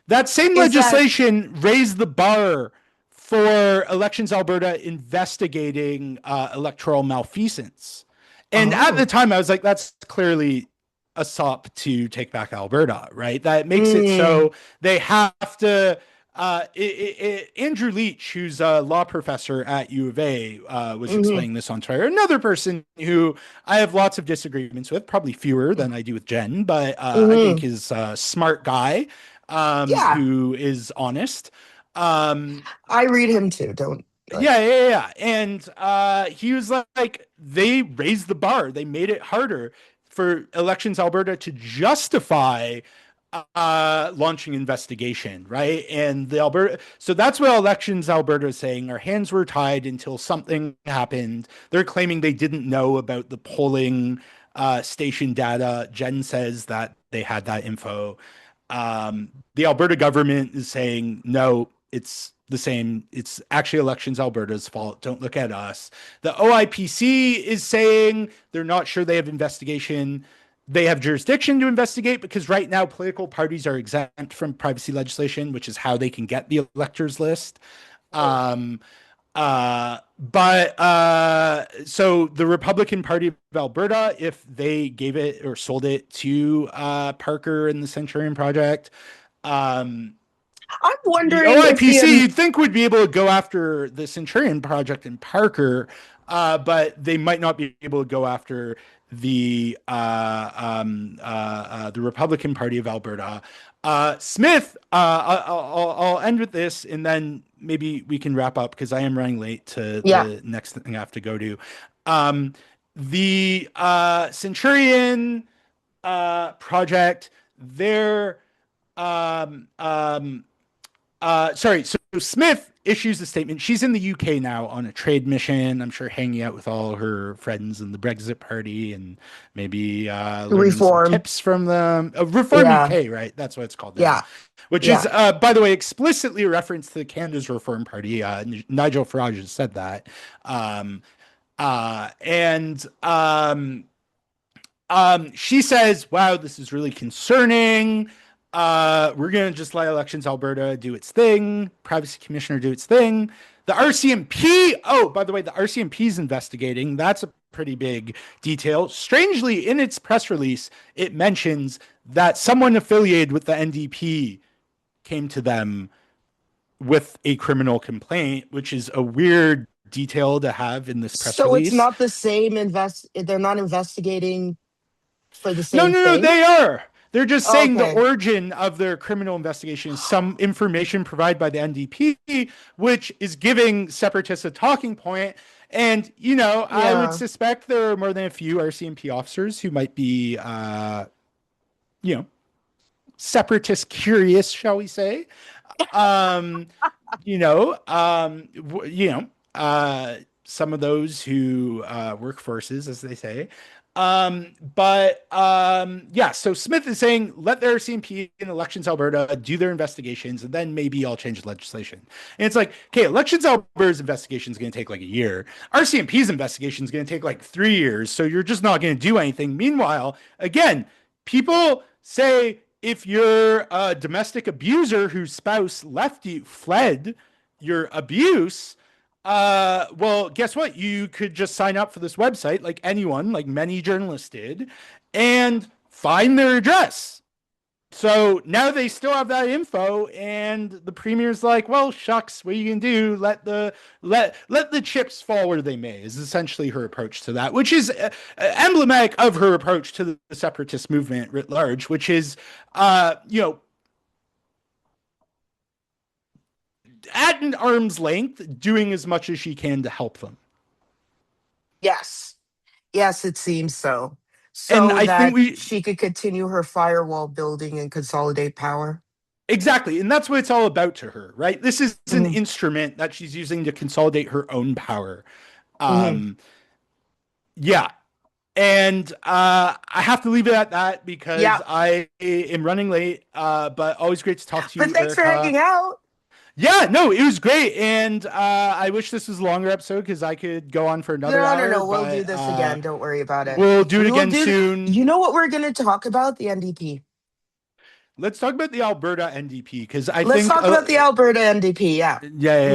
That same is that, legislation raised the bar for Elections Alberta investigating electoral malfeasance. And at the oh, time, I was like, that's clearly a SOP to take back Alberta, right? That makes it mm, so they have to. Andrew Leach, who's a law professor at U of A, was mm-hmm, explaining this on Twitter. Another person who I have lots of disagreements with, probably fewer than I do with Jen, but I mm-hmm. think is a smart guy Yeah, who is honest. Um, I read him too. Don't like. yeah. And he was like, they raised the bar. They made it harder for Elections Alberta to justify launching investigation, right? And the Alberta, so that's what Elections Alberta is saying. Our hands were tied until something happened. They're claiming they didn't know about the polling station data. Jen says that they had that info. The Alberta government is saying, no, it's the same. It's actually Elections Alberta's fault. Don't look at us. The OIPC is saying they're not sure they have investigation. They have jurisdiction to investigate because right now political parties are exempt from privacy legislation, which is how they can get the electors list. Um, so the Republican Party of Alberta, if they gave it or sold it to Parker and the Centurion Project, um, I'm the wondering if OIPC the you'd think would be able to go after the Centurion Project in Parker, but they might not be able to go after the Republican Party of Alberta. Smith, I'll end with this, and then maybe we can wrap up because I am running late to yeah. the next thing I have to go to. Um, the Centurion project, they're um, um, sorry. So Smith issues a statement. She's in the UK now on a trade mission. I'm sure hanging out with all her friends in the Brexit party and maybe learning some Reform. tips from them. Reform Yeah, UK, right? That's what it's called now. yeah, Which is, yeah. by the way, explicitly a reference to Canada's Reform Party. Nigel Farage has said that. Um, and she says, wow, this is really concerning. We're going to just let Elections Alberta do its thing, Privacy Commissioner do its thing. The RCMP, oh, by the way, the RCMP is investigating. That's a pretty big detail. Strangely, in its press release, it mentions that someone affiliated with the NDP came to them with a criminal complaint, which is a weird detail to have in this press So it's release. not the same they're not investigating for the No, same no, no, thing? they are. They're just saying the Okay. origin of their criminal investigation is some information provided by the NDP, which is giving separatists a talking point. And, you know, I would Yeah. suspect there are more than a few RCMP officers who might be, you know, separatist curious, shall we say. Um, some of those who work forces, as they say. Yeah, so Smith is saying let the RCMP in Elections Alberta do their investigations, and then maybe I'll change the legislation. And it's like, okay, Elections Alberta's investigation is going to take like a year. RCMP's investigation is going to take like 3 years. So you're just not going to do anything. Meanwhile, again, people say if you're a domestic abuser whose spouse fled your abuse, well, guess what? You could just sign up for this website, like anyone, like many journalists did, and find their address. So now they still have that info, and the premier's like, "Well, shucks, what are you gonna do? Let the chips fall where they may." Is essentially her approach to that, which is emblematic of her approach to the separatist movement writ large, which is, you know, at an arm's length, doing as much as she can to help them. Yes. Yes, it seems so. And So I think that we she could continue her firewall building and consolidate power. exactly, and that's what it's all about to her, right? This is an Hmm. instrument that she's using to consolidate her own power. Hmm. Um, yeah, and I have to leave it at that Yeah. because I am running late. But always great to talk to But you, thanks for Erica. hanging out. Yeah, no, it was great, and I wish this was a longer episode because I could go on for another No, no, hour. no. We'll do But this again. Don't worry about it. we'll do it We will again do. soon. You know what we're going to talk about? The NDP. Let's talk about the Alberta NDP because I Let's think, talk about the Alberta NDP. Yeah. yeah, yeah, yeah.